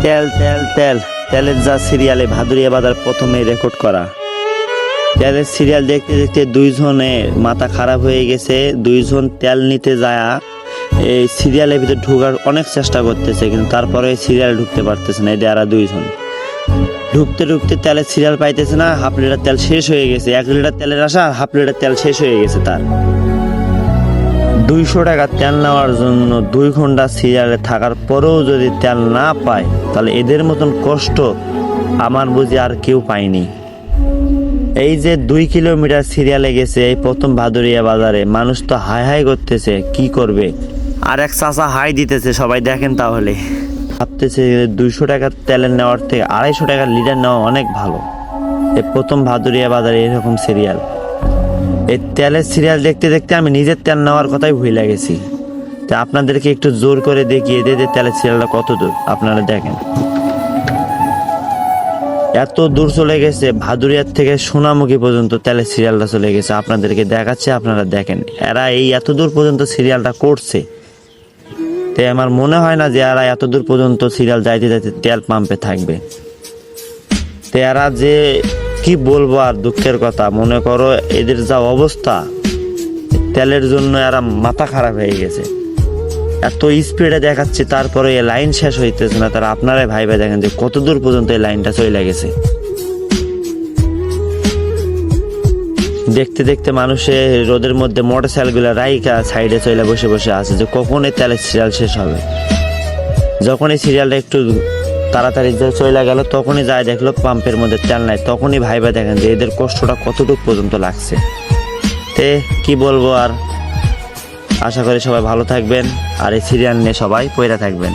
তেল তেল তেল তেলের যা সিরিয়ালে ভাদুরিয়া বাজার প্রথমে রেকর্ড করা। তেলের সিরিয়াল দেখতে দেখতে দুইজনের মাথা খারাপ হয়ে গেছে। দুইজন তেল নিতে যায় এই সিরিয়ালের ভিতরে ঢোকার অনেক চেষ্টা করতেছে, কিন্তু তারপরে এই সিরিয়াল ঢুকতে পারতেছে না। এদের আর দুইজন ঢুকতে ঢুকতে তেলের সিরিয়াল পাইতেছে না। হাফ লিটার তেল শেষ হয়ে গেছে। 1 লিটার তেলের আশা, হাফ লিটার তেল শেষ হয়ে গেছে তার। 200 টাকা তেল নেওয়ার জন্য 2 ঘন্টা সিরিয়ালে থাকার পরেও যদি তেল না পায়, তাহলে এদের মতন কষ্ট আমার বুঝি আর কেউ পায়নি। এই যে 2 কিলোমিটার সিরিয়ালে গেছে এই প্রথম ভাদুরিয়া বাজারে, মানুষ তো হাই হাই করতেছে, কি করবে। আর এক চাচা হাই দিতেছে, সবাই দেখেন। তাহলে ভাবতেছে 200 টাকার তেলের নেওয়ার থেকে 250 টাকার লিটার নেওয়া অনেক ভালো। এই প্রথম ভাদুরিয়া বাজারে এরকম সিরিয়াল। এই তেলের সিরিয়াল দেখতে দেখতে আমি নিজের তেল নেওয়ার কথাই ভুলে গেছি। তা আপনাদেরকে একটু জোর করে দেখিয়ে দিয়ে যে তেলের সিরিয়ালটা কত দূর, আপনারা দেখেন। এত দূর চলে গেছে, ভাদুরিয়ার থেকে সোনামুখী পর্যন্ত তেলের সিরিয়ালটা চলে গেছে। আপনাদেরকে দেখাচ্ছে, আপনারা দেখেন। এরা এই এত দূর পর্যন্ত সিরিয়ালটা করছে, তাই আমার মনে হয় না যে এরা এত দূর পর্যন্ত সিরিয়াল যাইতে যাইতে তেল পাম্পে থাকবে। তো এরা যে কি বলবো আর, দুঃখের কথা। মনে করো এদের যা অবস্থা, তেলের জন্য এরা মাথা খারাপ হয়ে গেছে। এত স্পিডে দেখাচ্ছে, তারপরে এই লাইন শেষ হইতেছে না। তারা আপনারাই ভাইবে দেখেন যে কত দূর পর্যন্ত এই লাইনটা চলে গেছে। দেখতে দেখতে মানুষে রোদের মধ্যে মোটরসাইকেলগুলো রাইকা সাইডে চলে বসে বসে আছে যে কখন এই তেলের সিরিয়াল শেষ হবে। যখন এই সিরিয়ালটা একটু তাড়াতাড়ি চলে গেল, তখনই যায় দেখলো পাম্পের মধ্যে তেল নাই। তখনই ভাইবা দেখেন যে এদের কষ্টটা কতটুকু পর্যন্ত লাগছে। তে কি বলবো আর, আশা করি সবাই ভালো থাকবেন আর এই সিরিয়াল নিয়ে সবাই পয়রা থাকবেন।